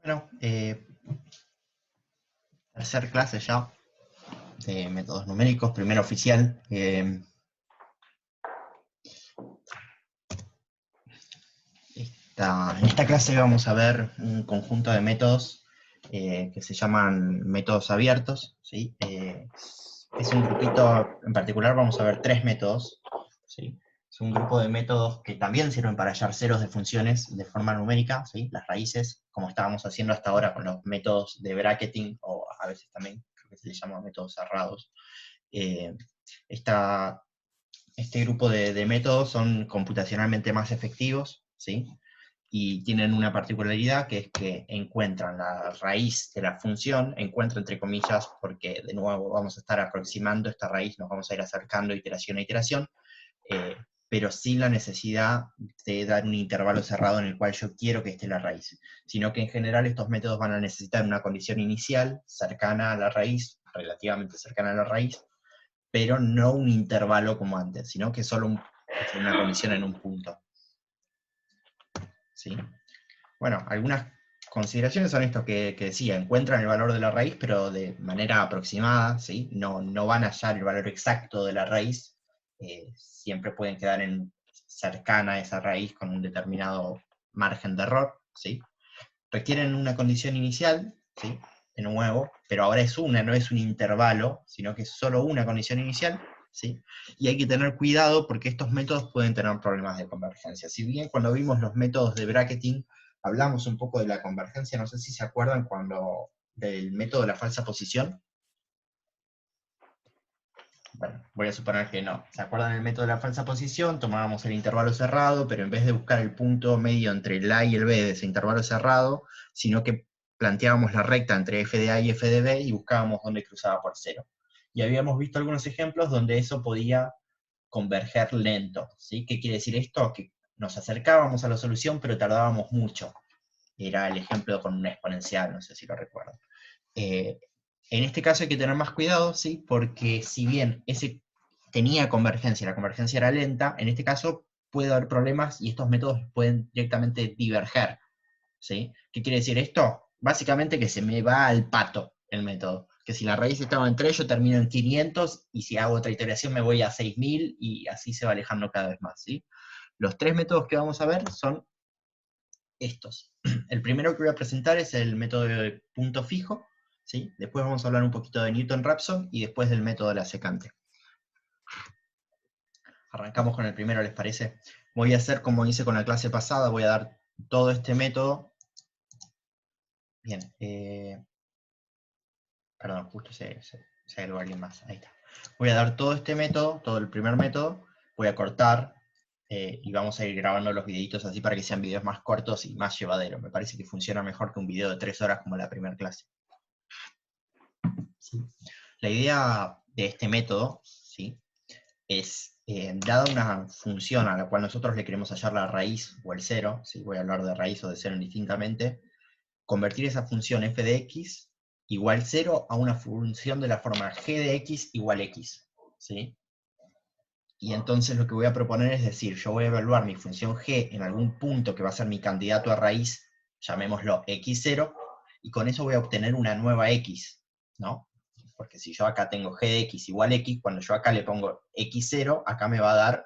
Bueno, tercer clase ya de métodos numéricos, primera oficial. En esta clase vamos a ver un conjunto de métodos que se llaman métodos abiertos, ¿sí? Es un grupito, en particular vamos a ver tres métodos, ¿sí? Es un grupo de métodos que también sirven para hallar ceros de funciones de forma numérica, ¿sí? Las raíces, como estábamos haciendo hasta ahora con los métodos de bracketing, o a veces también creo que se les llama métodos cerrados. Eh, esta, este grupo de métodos son computacionalmente más efectivos, ¿sí? Y tienen una particularidad que es que encuentran la raíz de la función, encuentro entre comillas, porque de nuevo vamos a estar aproximando esta raíz, nos vamos a ir acercando iteración a iteración, eh, pero sin la necesidad de dar un intervalo cerrado en el cual yo quiero que esté la raíz, sino que en general estos métodos van a necesitar una condición inicial cercana a la raíz, relativamente cercana a la raíz, pero no un intervalo como antes, sino que solo una condición en un punto. ¿Sí? Bueno, algunas consideraciones son esto que decía, encuentran el valor de la raíz, pero de manera aproximada, ¿sí? No van a hallar el valor exacto de la raíz, siempre pueden quedar cercana a esa raíz con un determinado margen de error, ¿sí? Requieren una condición inicial, ¿sí? De nuevo, pero ahora es una, no es un intervalo, sino que es solo una condición inicial, ¿sí? Y hay que tener cuidado porque estos métodos pueden tener problemas de convergencia. Si bien cuando vimos los métodos de bracketing, hablamos un poco de la convergencia, no sé si se acuerdan del método de la falsa posición. Bueno, voy a suponer que no. ¿Se acuerdan del método de la falsa posición? Tomábamos el intervalo cerrado, pero en vez de buscar el punto medio entre el A y el B de ese intervalo cerrado, sino que planteábamos la recta entre f de A y f de B y buscábamos dónde cruzaba por cero. Y habíamos visto algunos ejemplos donde eso podía converger lento, ¿sí? ¿Qué quiere decir esto? Que nos acercábamos a la solución, pero tardábamos mucho. Era el ejemplo con una exponencial, no sé si lo recuerdan. Eh, en este caso hay que tener más cuidado, ¿sí? Porque si bien ese tenía convergencia, la convergencia era lenta, en este caso puede haber problemas y estos métodos pueden directamente diverger, ¿sí? ¿Qué quiere decir esto? Básicamente que se me va al pato el método, que si la raíz estaba en 3, yo termino en 500, y si hago otra iteración me voy a 6000, y así se va alejando cada vez más, ¿sí? Los tres métodos que vamos a ver son estos. El primero que voy a presentar es el método de punto fijo, ¿sí? Después vamos a hablar un poquito de Newton-Raphson y después del método de la secante. Arrancamos con el primero, ¿les parece? Voy a hacer como hice con la clase pasada, voy a dar todo este método. Bien, perdón, justo se agregó alguien más, ahí está. Voy a dar todo este método, todo el primer método, voy a cortar y vamos a ir grabando los videitos así para que sean videos más cortos y más llevaderos. Me parece que funciona mejor que un video de 3 horas como la primera clase. ¿Sí? La idea de este método, ¿sí? Es, dada una función a la cual nosotros le queremos hallar la raíz o el cero, ¿sí? Voy a hablar de raíz o de cero indistintamente, convertir esa función f de x igual 0 a una función de la forma g de x igual x, ¿sí? Y entonces lo que voy a proponer es decir, yo voy a evaluar mi función g en algún punto que va a ser mi candidato a raíz, llamémoslo x0, y con eso voy a obtener una nueva x, ¿no? Porque si yo acá tengo g de x igual x, cuando yo acá le pongo x0, acá me va a dar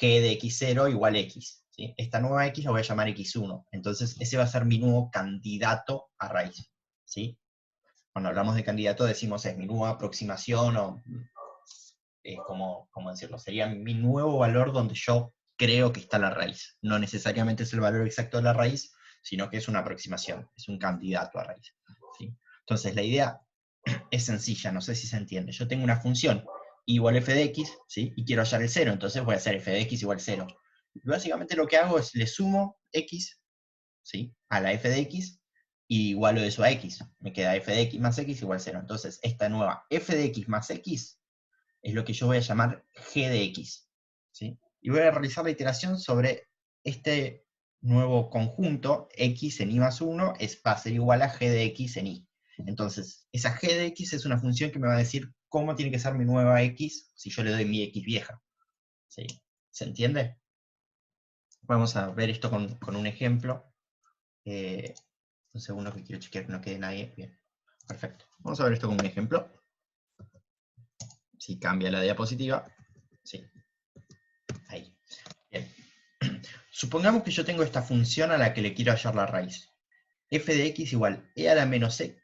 g de x0 igual x, ¿sí? Esta nueva x la voy a llamar x1, entonces ese va a ser mi nuevo candidato a raíz, ¿sí? Cuando hablamos de candidato decimos es mi nueva aproximación o ¿cómo decirlo? Sería mi nuevo valor donde yo creo que está la raíz. No necesariamente es el valor exacto de la raíz, sino que es una aproximación, es un candidato a raíz, ¿sí? Entonces la idea es sencilla, no sé si se entiende. Yo tengo una función igual f de x, ¿sí? Y quiero hallar el 0, entonces voy a hacer f de x igual 0. Y básicamente lo que hago es le sumo x, ¿sí? A la f de x, y igualo eso a x. Me queda f de x más x igual 0. Entonces esta nueva f de x más x es lo que yo voy a llamar g de x, ¿sí? Y voy a realizar la iteración sobre este nuevo conjunto, x en i más 1 va a ser igual a g de x en i. Entonces, esa g de x es una función que me va a decir cómo tiene que ser mi nueva x si yo le doy mi x vieja, ¿sí? ¿Se entiende? Vamos a ver esto con un ejemplo. Un segundo que quiero chequear que no quede nadie. Bien, perfecto. Vamos a ver esto como un ejemplo. Si cambia la diapositiva. Sí, ahí. Bien. Supongamos que yo tengo esta función a la que le quiero hallar la raíz. F de x igual e a la menos, e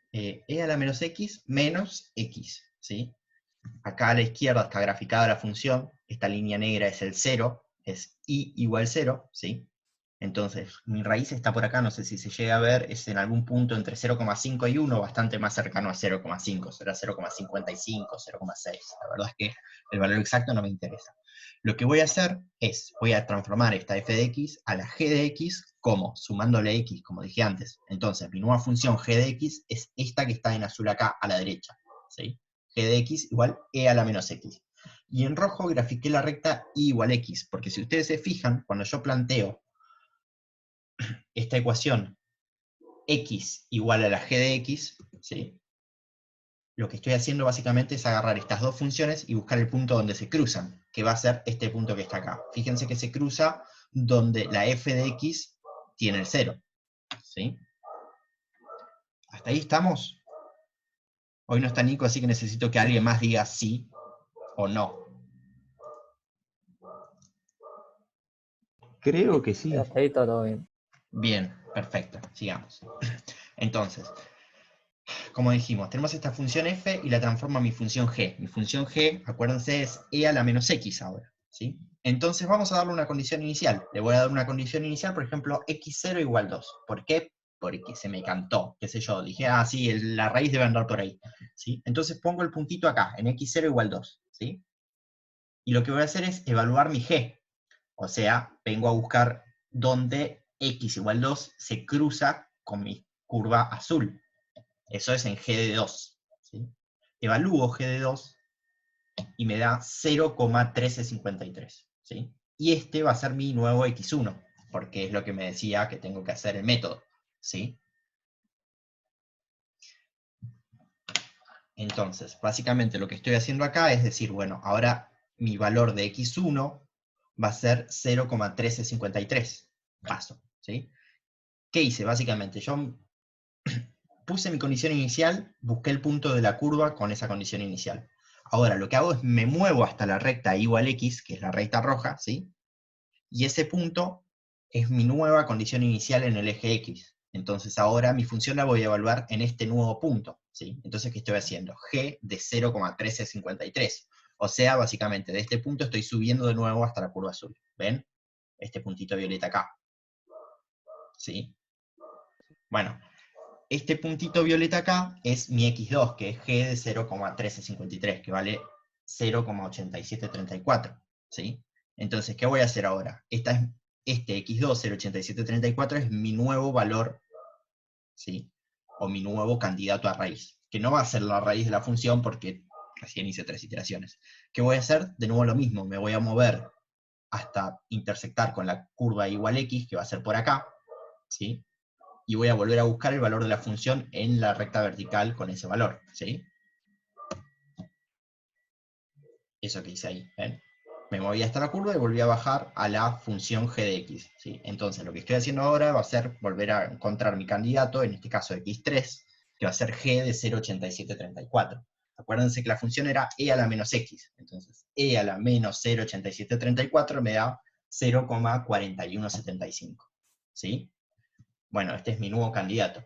a la menos x menos x. ¿Sí? Acá a la izquierda está graficada la función. Esta línea negra es el 0. Es y igual 0. ¿Sí? Entonces, mi raíz está por acá, no sé si se llega a ver, es en algún punto entre 0,5 y 1, bastante más cercano a 0,5, será 0,55, 0,6. La verdad es que el valor exacto no me interesa. Lo que voy a hacer es, voy a transformar esta f de x a la g de x como, sumándole x, como dije antes. Entonces, mi nueva función g de x es esta que está en azul acá a la derecha. ¿Sí? G de x igual e a la menos x. Y en rojo grafiqué la recta y igual x, porque si ustedes se fijan, cuando yo planteo esta ecuación x igual a la g de x, ¿sí? Lo que estoy haciendo básicamente es agarrar estas dos funciones y buscar el punto donde se cruzan, que va a ser este punto que está acá. Fíjense que se cruza donde la f de x tiene el 0. ¿Sí? ¿Hasta ahí estamos? Hoy no está Nico, así que necesito que alguien más diga sí o no. Creo que sí. Hasta ahí todo bien. Bien, perfecto, sigamos. Entonces, como dijimos, tenemos esta función f y la transformo a mi función g. Mi función g, acuérdense, es e a la menos x ahora. ¿Sí? Entonces vamos a darle una condición inicial. Le voy a dar una condición inicial, por ejemplo, x0 igual 2. ¿Por qué? Porque se me cantó, qué sé yo. Dije, ah, sí, la raíz debe andar por ahí. ¿Sí? Entonces pongo el puntito acá, en x0 igual 2. ¿Sí? Y lo que voy a hacer es evaluar mi g. O sea, vengo a buscar dónde x igual 2 se cruza con mi curva azul. Eso es en g de 2. ¿Sí? Evalúo g de 2 y me da 0,1353. ¿Sí? Y este va a ser mi nuevo x1, porque es lo que me decía que tengo que hacer el método. ¿Sí? Entonces, básicamente lo que estoy haciendo acá es decir, bueno, ahora mi valor de x1 va a ser 0,1353. Paso. ¿Sí? ¿Qué hice? Básicamente, yo puse mi condición inicial, busqué el punto de la curva con esa condición inicial. Ahora, lo que hago es me muevo hasta la recta igual x, que es la recta roja, ¿sí? Y ese punto es mi nueva condición inicial en el eje x. Entonces ahora mi función la voy a evaluar en este nuevo punto, ¿sí? Entonces, ¿qué estoy haciendo? G de 0,1353. O sea, básicamente, de este punto estoy subiendo de nuevo hasta la curva azul. ¿Ven? Este puntito violeta acá. ¿Sí? Bueno, este puntito violeta acá es mi x2, que es g de 0,1353, que vale 0,8734. ¿Sí? Entonces, ¿qué voy a hacer ahora? Este x2, 0,8734, es mi nuevo valor, ¿sí? O mi nuevo candidato a raíz, que no va a ser la raíz de la función porque recién hice 3 iteraciones. ¿Qué voy a hacer? De nuevo lo mismo, me voy a mover hasta intersectar con la curva igual x, que va a ser por acá, ¿sí? Y voy a volver a buscar el valor de la función en la recta vertical con ese valor, ¿sí? Eso que hice ahí, ¿ven? Me moví hasta la curva y volví a bajar a la función g de x, ¿sí? Entonces lo que estoy haciendo ahora va a ser volver a encontrar mi candidato, en este caso x3, que va a ser g de 0,8734. Acuérdense que la función era e a la menos x, entonces e a la menos 0,8734 me da 0,4175, ¿sí? Bueno, este es mi nuevo candidato.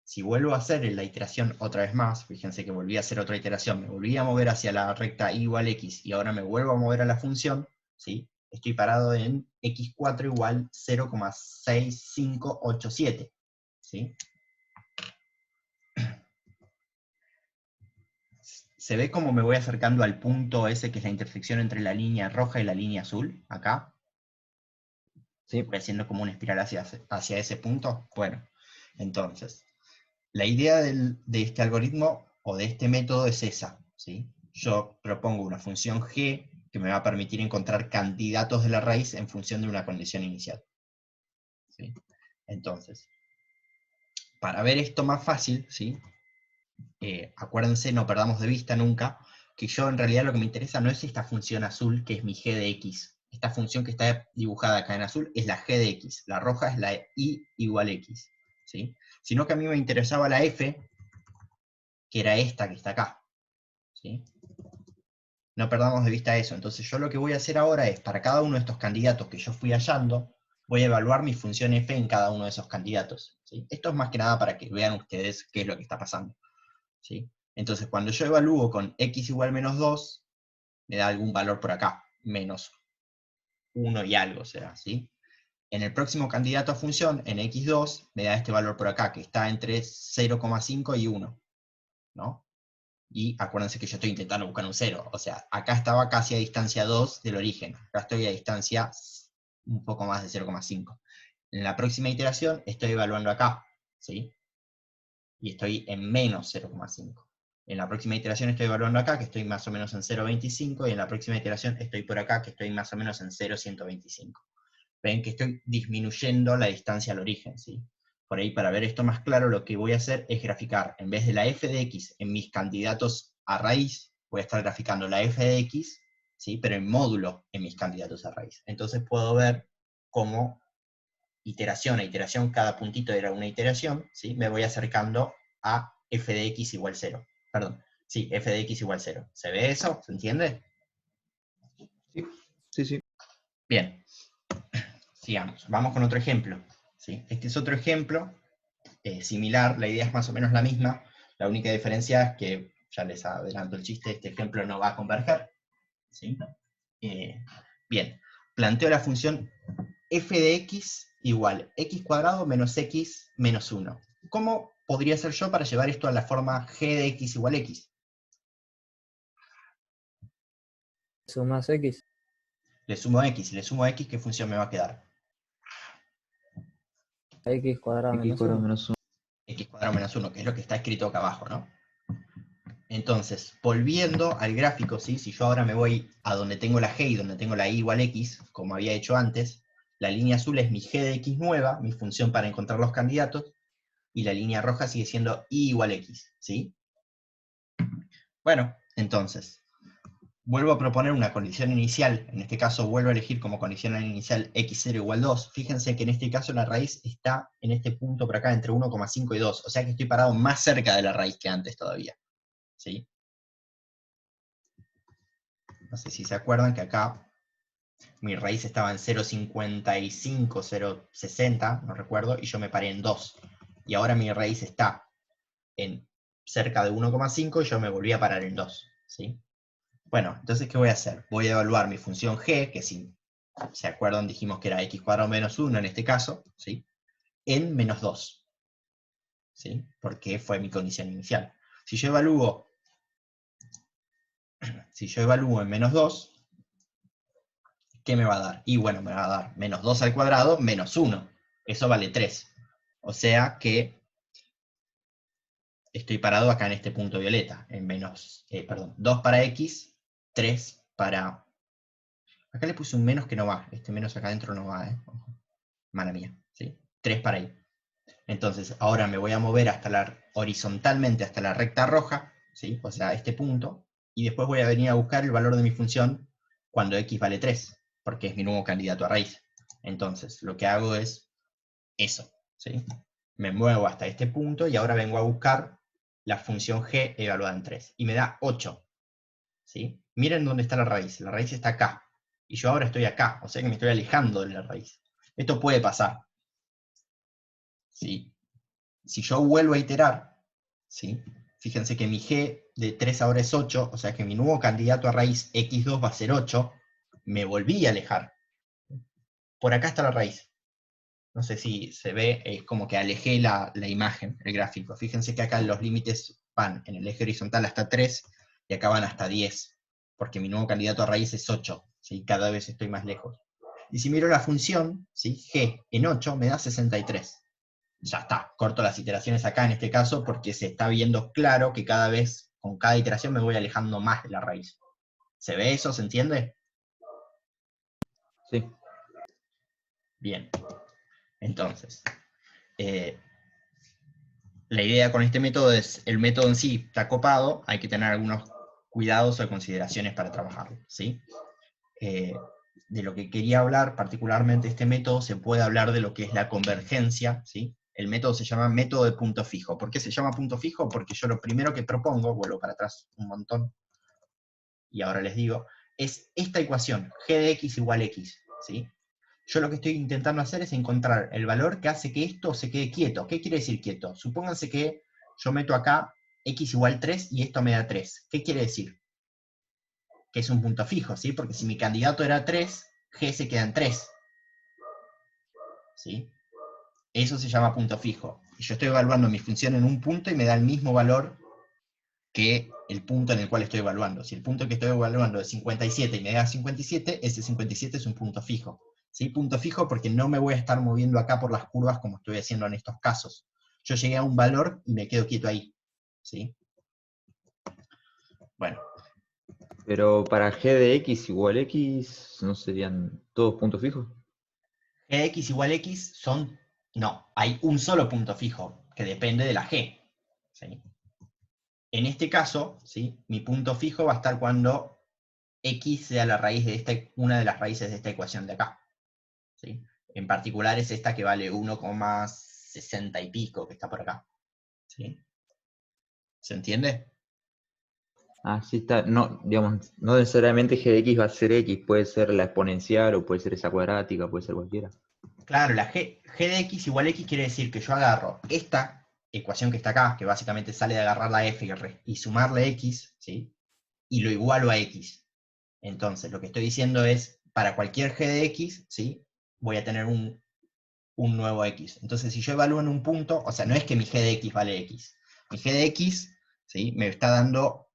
Si vuelvo a hacer la iteración otra vez más, fíjense que volví a hacer otra iteración, me volví a mover hacia la recta y igual x, y ahora me vuelvo a mover a la función, ¿sí? Estoy parado en x4 igual 0,6587, ¿sí? ¿Se ve cómo me voy acercando al punto ese que es la intersección entre la línea roja y la línea azul? Acá. Sí. Voy haciendo como una espiral hacia ese punto. Bueno, entonces, la idea de este algoritmo o de este método es esa, ¿sí? Yo propongo una función g que me va a permitir encontrar candidatos de la raíz en función de una condición inicial. ¿Sí? Entonces, para ver esto más fácil, ¿sí? Acuérdense, no perdamos de vista nunca, que yo en realidad lo que me interesa no es esta función azul, que es mi g de x, esta función que está dibujada acá en azul es la g de x, la roja es la y igual x, ¿sí? Sino que a mí me interesaba la f, que era esta que está acá, ¿sí? No perdamos de vista eso. Entonces yo lo que voy a hacer ahora es, para cada uno de estos candidatos que yo fui hallando, voy a evaluar mi función f en cada uno de esos candidatos, ¿sí? Esto es más que nada para que vean ustedes qué es lo que está pasando, ¿sí? Entonces cuando yo evalúo con x igual menos 2, me da algún valor por acá, menos 1 y algo será, ¿sí? En el próximo candidato a función, en x2, me da este valor por acá, que está entre 0,5 y 1, ¿no? Y acuérdense que yo estoy intentando buscar un 0, o sea, acá estaba casi a distancia 2 del origen, acá estoy a distancia un poco más de 0,5. En la próxima iteración estoy evaluando acá, ¿sí? Y estoy en menos 0,5. En la próxima iteración estoy evaluando acá, que estoy más o menos en 0,25, y en la próxima iteración estoy por acá, que estoy más o menos en 0,125. Ven que estoy disminuyendo la distancia al origen, ¿sí? Por ahí, para ver esto más claro, lo que voy a hacer es graficar, en vez de la f de x en mis candidatos a raíz, voy a estar graficando la f de x, ¿sí? Pero en módulo en mis candidatos a raíz. Entonces puedo ver cómo iteración a iteración, cada puntito era una iteración, ¿sí? Me voy acercando a f de x igual 0. Perdón, sí, f de x igual 0. ¿Se ve eso? ¿Se entiende? Sí, sí, sí. Bien. Sigamos, vamos con otro ejemplo, ¿sí? Este es otro ejemplo similar, la idea es más o menos la misma, la única diferencia es que, ya les adelanto el chiste, este ejemplo no va a converger, ¿sí? Bien, planteo la función f de x igual x cuadrado menos x menos 1. ¿Cómo podría ser yo para llevar esto a la forma g de x igual x? Sumas X. Le sumo x, ¿qué función me va a quedar? X cuadrado X menos cuadrado 1. menos 1. X cuadrado menos 1, que es lo que está escrito acá abajo, ¿no? Entonces, volviendo al gráfico, ¿sí? Si yo ahora me voy a donde tengo la g y donde tengo la y igual x, como había hecho antes, la línea azul es mi g de x nueva, mi función para encontrar los candidatos, y la línea roja sigue siendo y igual x, ¿sí? Bueno, entonces, vuelvo a proponer una condición inicial, en este caso vuelvo a elegir como condición inicial x0 igual 2, fíjense que en este caso la raíz está en este punto por acá entre 1,5 y 2, o sea que estoy parado más cerca de la raíz que antes todavía, ¿sí? No sé si se acuerdan que acá mi raíz estaba en 0,55, 0,60, no recuerdo, y yo me paré en 2. Y ahora mi raíz está en cerca de 1,5 y yo me volví a parar en 2, ¿sí? Bueno, entonces, ¿qué voy a hacer? Voy a evaluar mi función g, que si se acuerdan dijimos que era x cuadrado menos 1 en este caso, ¿sí? En menos 2, ¿sí? Porque fue mi condición inicial. Si yo evalúo en menos 2, ¿qué me va a dar? Y bueno, me va a dar menos 2 al cuadrado menos 1. Eso vale 3. O sea que estoy parado acá en este punto violeta, en menos, perdón, 2 para x, 3 para... Acá le puse un menos que no va, este menos acá adentro no va, mala mía, ¿sí? 3 para y. Entonces, ahora me voy a mover horizontalmente hasta la recta roja, ¿sí? O sea, este punto, y después voy a venir a buscar el valor de mi función cuando x vale 3, porque es mi nuevo candidato a raíz. Entonces, lo que hago es eso, ¿sí? Me muevo hasta este punto y ahora vengo a buscar la función g evaluada en 3, y me da 8, ¿sí? Miren dónde está la raíz está acá, y yo ahora estoy acá, o sea que me estoy alejando de la raíz. Esto puede pasar, ¿sí? Si yo vuelvo a iterar, ¿sí? Fíjense que mi g de 3 ahora es 8, o sea que mi nuevo candidato a raíz x2 va a ser 8, me volví a alejar. Por acá está la raíz. No sé si se ve, es como que alejé la imagen, el gráfico. Fíjense que acá los límites van en el eje horizontal hasta 3 y acá van hasta 10, porque mi nuevo candidato a raíz es 8, ¿sí? Cada vez estoy más lejos. Y si miro la función, ¿sí? G en 8 me da 63. Ya está, corto las iteraciones acá en este caso porque se está viendo claro que cada vez, con cada iteración me voy alejando más de la raíz. ¿Se ve eso? ¿Se entiende? Sí. Bien. Entonces, la idea con este método es, el método en sí está copado, hay que tener algunos cuidados o consideraciones para trabajarlo, ¿sí? de lo que quería hablar, particularmente este método, se puede hablar de lo que es la convergencia, ¿sí? El método se llama método de punto fijo. ¿Por qué se llama punto fijo? Porque yo lo primero que propongo, vuelvo para atrás un montón, y ahora les digo, es esta ecuación, g de x igual x, ¿sí? Yo lo que estoy intentando hacer es encontrar el valor que hace que esto se quede quieto. ¿Qué quiere decir quieto? Supónganse que yo meto acá x igual 3 y esto me da 3. ¿Qué quiere decir? Que es un punto fijo, ¿sí? Porque si mi candidato era 3, g se queda en 3, ¿sí? Eso se llama punto fijo. Y yo estoy evaluando mi función en un punto y me da el mismo valor que el punto en el cual estoy evaluando. Si el punto que estoy evaluando es 57 y me da 57, ese 57 es un punto fijo. ¿Sí? Punto fijo porque no me voy a estar moviendo acá por las curvas como estoy haciendo en estos casos. Yo llegué a un valor y me quedo quieto ahí. ¿Sí? Bueno. Pero para g de x igual x, ¿no serían todos puntos fijos? G de x igual x son... No, hay un solo punto fijo que depende de la g. ¿Sí? En este caso, ¿sí? Mi punto fijo va a estar cuando x sea la raíz de una de las raíces de esta ecuación de acá. ¿Sí? En particular es esta que vale 1,60 y pico, que está por acá. ¿Sí? ¿Se entiende? Ah, sí está. No, digamos, no necesariamente g de x va a ser x, puede ser la exponencial o puede ser esa cuadrática, puede ser cualquiera. Claro, la g de x igual x quiere decir que yo agarro esta ecuación que está acá, que básicamente sale de agarrar la f y sumarle x, ¿sí? Y lo igualo a x. Entonces, lo que estoy diciendo es, para cualquier g de x, ¿sí? Voy a tener un nuevo x. Entonces, si yo evalúo en un punto, o sea, no es que mi g de x vale x. Mi g de x, ¿sí? Me está dando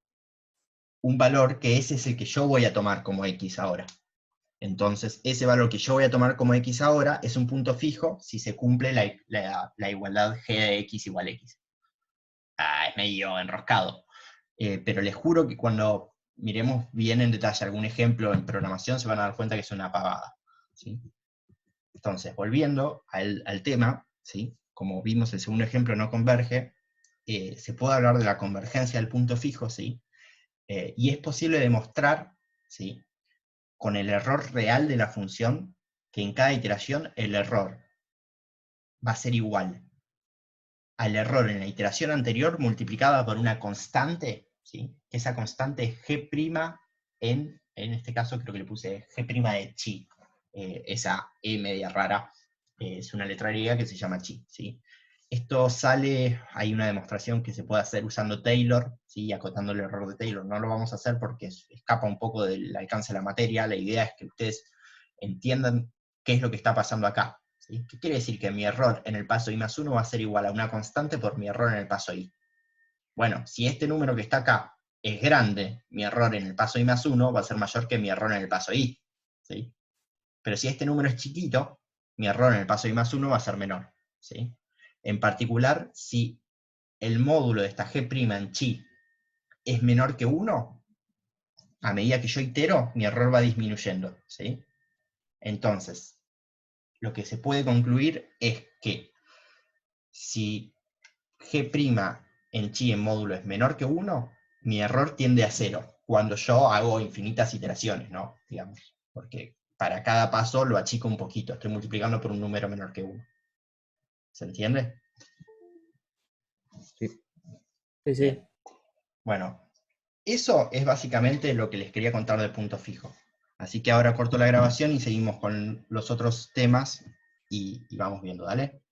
un valor que ese es el que yo voy a tomar como x ahora. Entonces, ese valor que yo voy a tomar como x ahora es un punto fijo si se cumple la igualdad g de x igual x. Es medio enroscado. Pero les juro que cuando miremos bien en detalle algún ejemplo en programación se van a dar cuenta que es una pavada. ¿Sí? Entonces, volviendo al tema, ¿sí? Como vimos el segundo ejemplo no converge, se puede hablar de la convergencia del punto fijo, ¿sí? Y es posible demostrar, ¿sí? Con el error real de la función, que en cada iteración el error va a ser igual al error en la iteración anterior multiplicada por una constante, ¿sí? Esa constante es g' en este caso creo que le puse g' de chi, esa e media rara, es una letra griega que se llama chi, ¿sí? Esto sale, hay una demostración que se puede hacer usando Taylor, ¿sí? Acotando el error de Taylor. No lo vamos a hacer porque escapa un poco del alcance de la materia. La idea es que ustedes entiendan qué es lo que está pasando acá. ¿Sí? ¿Qué quiere decir? Que mi error en el paso i más 1 va a ser igual a una constante por mi error en el paso i. Bueno, si este número que está acá es grande, mi error en el paso i más 1 va a ser mayor que mi error en el paso i. ¿Sí? Pero si este número es chiquito, mi error en el paso i más 1 va a ser menor. ¿Sí? En particular, si el módulo de esta g' en chi es menor que 1, a medida que yo itero, mi error va disminuyendo. ¿Sí? Entonces, lo que se puede concluir es que si g' en chi en módulo es menor que 1, mi error tiende a 0, cuando yo hago infinitas iteraciones, ¿no? Digamos, porque para cada paso lo achico un poquito, estoy multiplicando por un número menor que 1. ¿Se entiende? Sí. Sí, sí. Bien. Bueno, eso es básicamente lo que les quería contar de punto fijo. Así que ahora corto la grabación y seguimos con los otros temas y vamos viendo, ¿dale?